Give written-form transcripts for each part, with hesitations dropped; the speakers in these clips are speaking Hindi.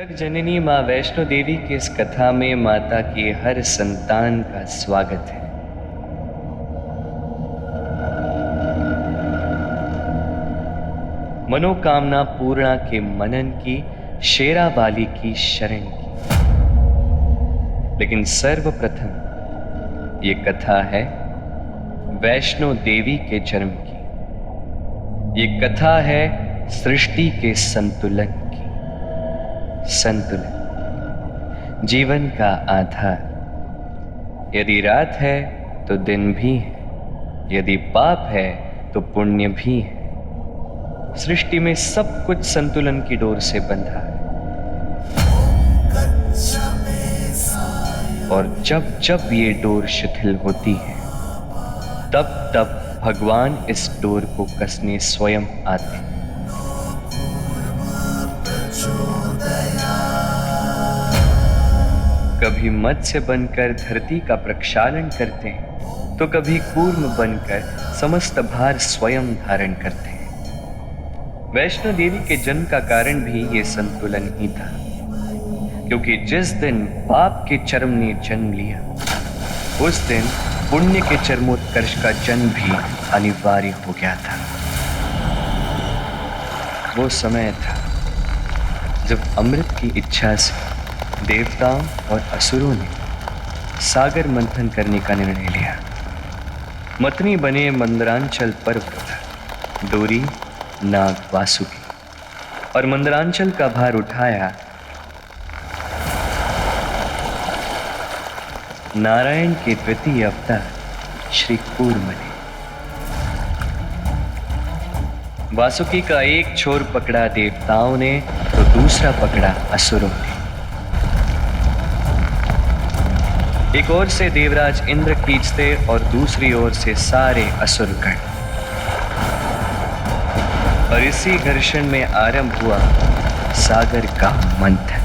जग जननी माँ वैष्णो देवी की इस कथा में माता के हर संतान का स्वागत है। मनोकामना पूर्णा के मनन की, शेरावाली की शरण की। लेकिन सर्वप्रथम ये कथा है वैष्णो देवी के जन्म की। ये कथा है सृष्टि के संतुलन की। संतुलन जीवन का आधार। यदि रात है तो दिन भी है, यदि पाप है तो पुण्य भी है। सृष्टि में सब कुछ संतुलन की डोर से बंधा है। और जब जब ये डोर शिथिल होती है, तब तब भगवान इस डोर को कसने स्वयं आते हैं। कभी मत्स्य बनकर धरती का प्रक्षालन करते हैं, तो कभी कूर्म बनकर समस्त भार स्वयं धारण करते हैं। वैष्णो देवी के जन्म का कारण भी ये संतुलन ही था, क्योंकि जिस दिन पाप के चरम ने जन्म लिया, उस दिन पुण्य के चरमोत्कर्ष का जन्म भी अनिवार्य हो गया था। वो समय था जब अमृत की इच्छा से देवताओं और असुरों ने सागर मंथन करने का निर्णय लिया। मतनी बने मंदरांचल पर्वत पर डोरी नाग वासुकी, और मंदरांचल का भार उठाया नारायण के द्वितीय अवतार श्री कूर्म ने। वासुकी का एक छोर पकड़ा देवताओं ने, तो दूसरा पकड़ा असुरों ने। एक ओर से देवराज इंद्र खींचते और दूसरी ओर से सारे असुरगण। और इसी घर्षण में आरंभ हुआ सागर का मंथन।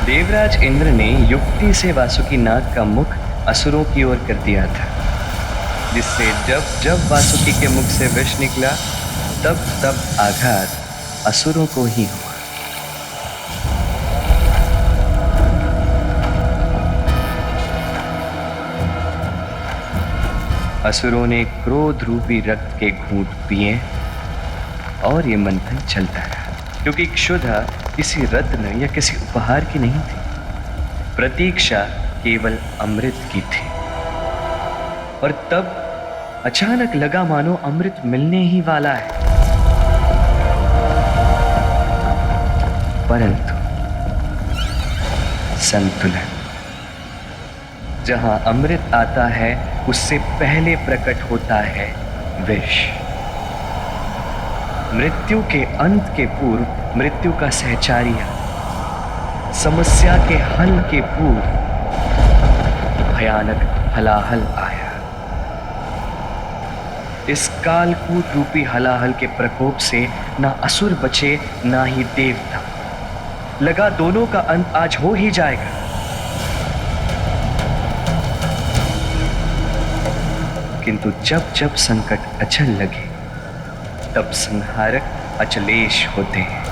देवराज इंद्र ने युक्ति से वासुकी नाग का मुख असुरों की ओर कर दिया था, जिससे जब जब वासुकी के मुख से विष निकला, तब तब आघात असुरों को ही हुआ। असुरों ने क्रोध रूपी रक्त के घूंट पिए और ये मंथन चलता रहा, क्योंकि क्षुधा किसी रत्न या किसी उपहार की नहीं थी। प्रतीक्षा केवल अमृत की थी। और तब अचानक लगा मानो अमृत मिलने ही वाला है। परंतु संतुलन, जहां अमृत आता है उससे पहले प्रकट होता है विष। मृत्यु के अंत के पूर्व मृत्यु का सहचारिया, समस्या के हल के पूर्व भयानक हलाहल आया। इस कालकूट रूपी हलाहल के प्रकोप से ना असुर बचे ना ही देवता। लगा दोनों का अंत आज हो ही जाएगा। किंतु जब जब संकट अचल लगे, तब संहारक अचलेश होते हैं।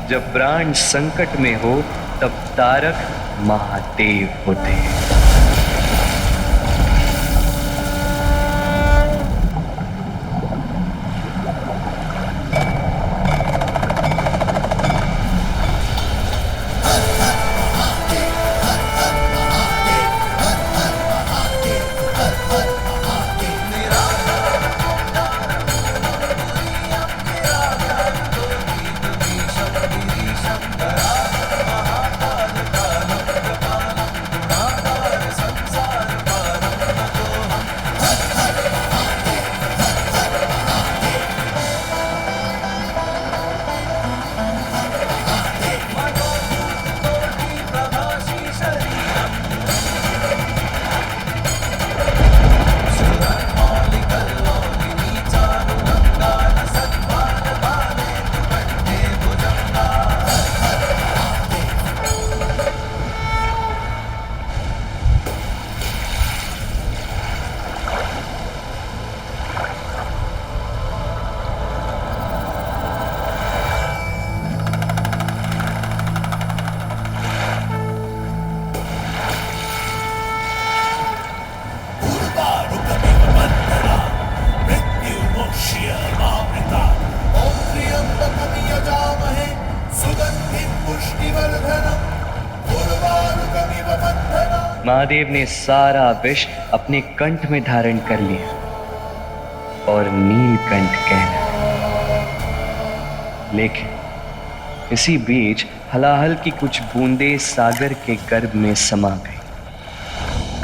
जब प्राण संकट में हो, तब तारक महादेव होते हैं। महादेव ने सारा विष अपने कंठ में धारण कर लिया और नीलकंठ कहलाए। लेकिन इसी बीच हलाहल की कुछ बूंदें सागर के गर्भ में समा गई।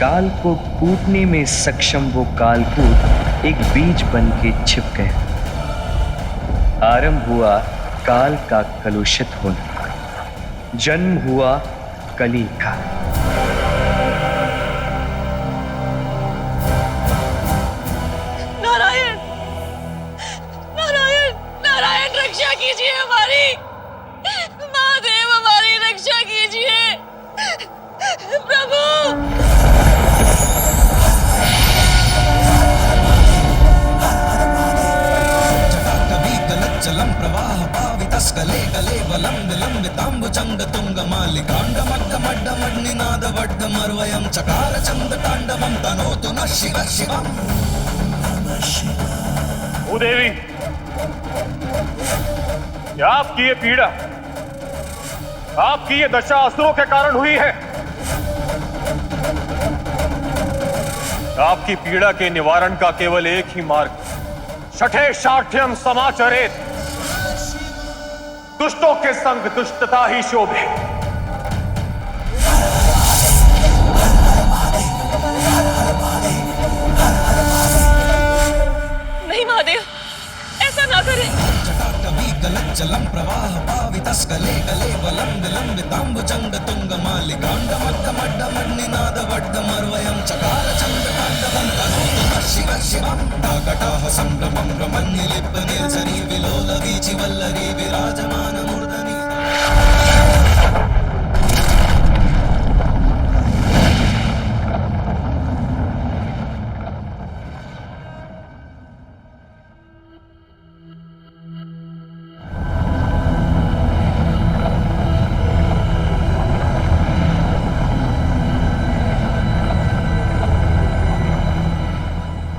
काल को कूटने में सक्षम वो कालकूट एक बीज बन के छिप गया। आरंभ हुआ काल का कलुषित होना, जन्म हुआ कली का। नारायण, नारायण, नारायण रक्षा कीजिए हमारी। महादेव हमारी रक्षा कीजिए प्रभु। जलं प्रवाह पावितस्कले कले बलं विलंबिताम्बुजंग तुंग मालिकाण्डमड्डमड्डमड्निनाद वड्डमर्वयं चकार चंद तांडवं तनोतु न शिव शिवम्। भूदेवी, क्या आपकी ये पीड़ा, आपकी ये दशा असुरों के कारण हुई है? आपकी पीड़ा के निवारण का केवल एक ही मार्ग, शठे शाठ्यम समाचरेत, दुष्टों के संग दुष्टता ही शोभे। नहीं महादेव, ऐसा ना करें। जलं प्रवाह पावितस्कले कले बलं विलंबिताम्बुजंग तुंग मालिकाण्डमड्डमड्डमड्निनाद वड्डमर्वयं चकार चंद तांडवं तनोतु न शिव शिवम्। डाकटाह संभ्रमं रमन्निलिप्त निर्झरी विलोल वीचि वल्लरी विराजमान मूर्धनि।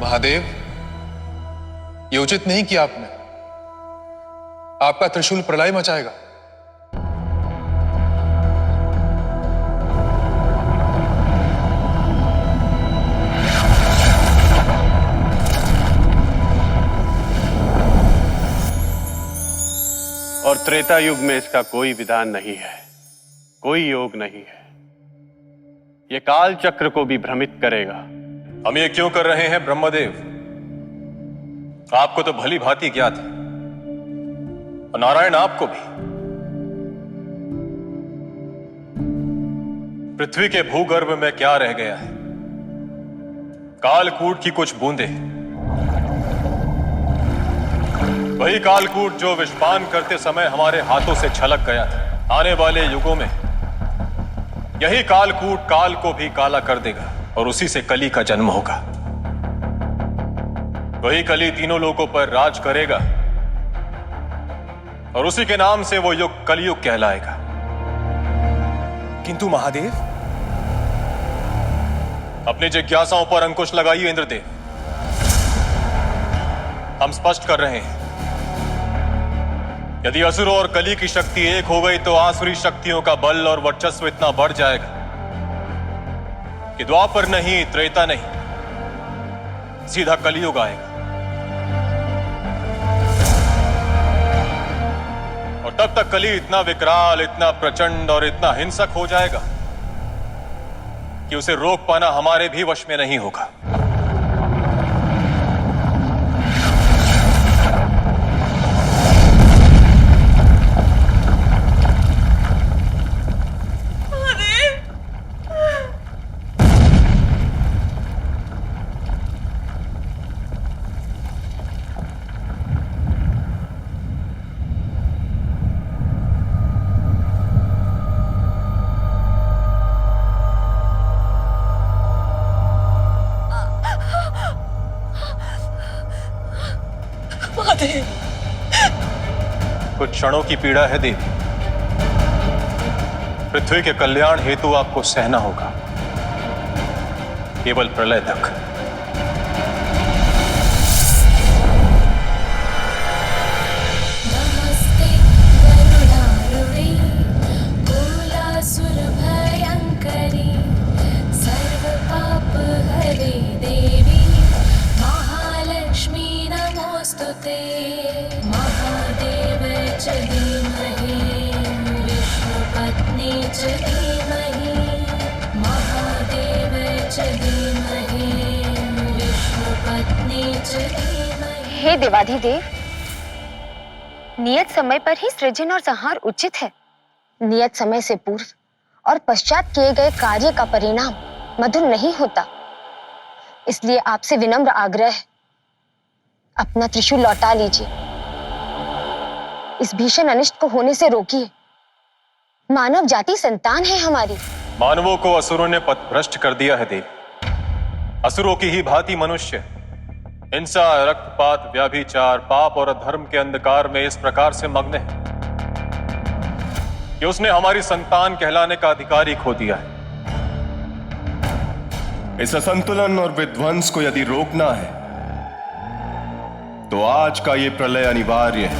महादेव, ये उचित नहीं किया आपने। आपका त्रिशूल प्रलय मचाएगा। और त्रेता युग में इसका कोई विधान नहीं है, कोई योग नहीं है। यह काल चक्र को भी भ्रमित करेगा। हम ये क्यों कर रहे हैं ब्रह्मदेव? आपको तो भली भांति ज्ञात है, और नारायण आपको भी। पृथ्वी के भूगर्भ में क्या रह गया है? कालकूट की कुछ बूंदें, वही कालकूट जो विषपान करते समय हमारे हाथों से छलक गया था। आने वाले युगों में यही कालकूट काल को भी काला कर देगा और उसी से कली का जन्म होगा। वही कली तीनों लोगों पर राज करेगा और उसी के नाम से वो युग कलयुग कहलाएगा। किंतु महादेव, अपनी जिज्ञासाओं पर अंकुश लगाइए इंद्रदेव। हम स्पष्ट कर रहे हैं, यदि असुरों और कली की शक्ति एक हो गई तो आसुरी शक्तियों का बल और वर्चस्व इतना बढ़ जाएगा कि द्वापर नहीं, त्रेता नहीं, सीधा कलियुग आएगा। और तब तक कली इतना विकराल, इतना प्रचंड और इतना हिंसक हो जाएगा कि उसे रोक पाना हमारे भी वश में नहीं होगा। कुछ क्षणों की पीड़ा है देवी, पृथ्वी के कल्याण हेतु आपको सहना होगा, केवल प्रलय तक। नमस्ते गरुडारूढी, कुलासुरभयङ्करी, नमस्ते महादेव च धीमहि विष्णुपत्नी च धीमहि महादेव च धीमहि विष्णुपत्नी च धीमहि। हे देवाधिदेव, नियत समय पर ही सृजन और संहार उचित है। नियत समय से पूर्व और पश्चात किए गए कार्य का परिणाम मधुर नहीं होता। इसलिए आपसे विनम्र आग्रह है, अपना त्रिशूल लौटा लीजिए। इस भीषण अनिष्ट को होने से रोकिए। मानव जाति संतान है हमारी। मानवों को असुरों ने पथभ्रष्ट कर दिया है देव। असुरों की ही भांति मनुष्य हिंसा, रक्तपात, व्याभिचार, पाप और अधर्म के अंधकार में इस प्रकार से मग्न है कि उसने हमारी संतान कहलाने का अधिकार ही खो दिया है। इस असंतुलन और विध्वंस को यदि रोकना है तो आज का ये प्रलय अनिवार्य है।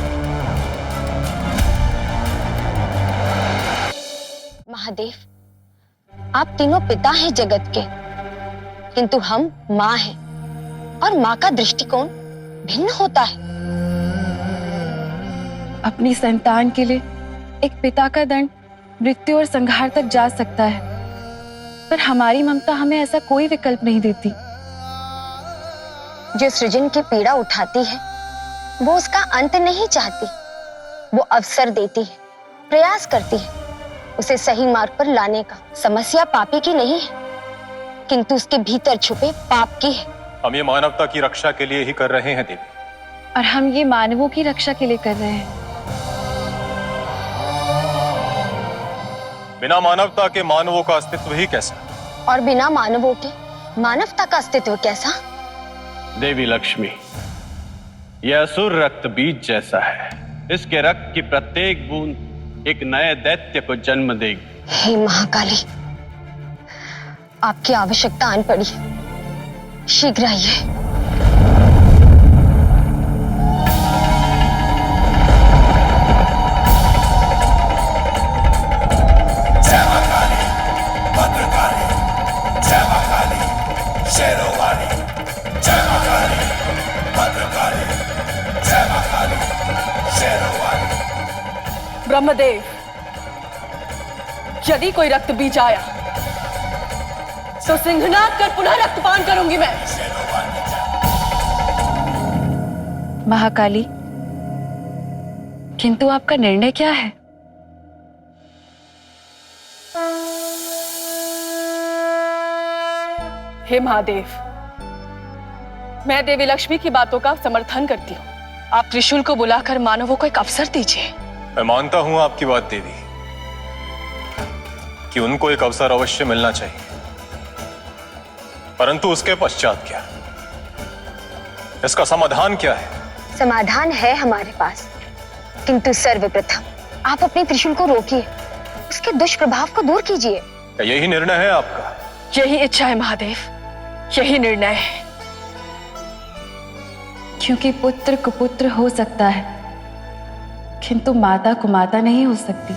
महादेव, आप तीनों पिता हैं जगत के, किंतु हम माँ हैं और माँ का दृष्टिकोण भिन्न होता है। अपनी संतान के लिए एक पिता का दंड मृत्यु और संहार तक जा सकता है, पर हमारी ममता हमें ऐसा कोई विकल्प नहीं देती। जो सृजन की पीड़ा उठाती है वो उसका अंत नहीं चाहती। वो अवसर देती है, प्रयास करती है उसे सही मार्ग पर लाने का। समस्या पापी की नहीं है, किंतु उसके भीतर छुपे पाप की है। हम ये मानवता की रक्षा के लिए ही कर रहे हैं देवी, और हम ये मानवों की रक्षा के लिए कर रहे हैं। बिना मानवता के मानवों का अस्तित्व ही कैसा, और बिना मानवों के मानवता का अस्तित्व कैसा? देवी लक्ष्मी, यह असुर रक्त बीज जैसा है। इसके रक्त की प्रत्येक बूंद एक नए दैत्य को जन्म देगी। हे महाकाली, आपकी आवश्यकता आन पड़ी। शीघ्र आइए। ब्रह्मदेव, यदि कोई रक्त बीज आया तो सिंहनाद कर पुनः रक्तपान करूंगी मैं। महाकाली, किंतु आपका निर्णय क्या है? हे महादेव, मैं देवी लक्ष्मी की बातों का समर्थन करती हूँ। आप त्रिशूल को बुलाकर मानवों को एक अवसर दीजिए। मैं मानता हूं आपकी बात देवी कि उनको एक अवसर अवश्य मिलना चाहिए, परंतु उसके पश्चात क्या? इसका समाधान क्या है? समाधान है हमारे पास, किंतु सर्वप्रथम आप अपने त्रिशूल को रोकिए, उसके दुष्प्रभाव को दूर कीजिए। क्या यही निर्णय है आपका? यही इच्छा है महादेव, यही निर्णय है। क्योंकि पुत्र कुपुत्र हो सकता है, किंतु माता कुमाता नहीं हो सकती।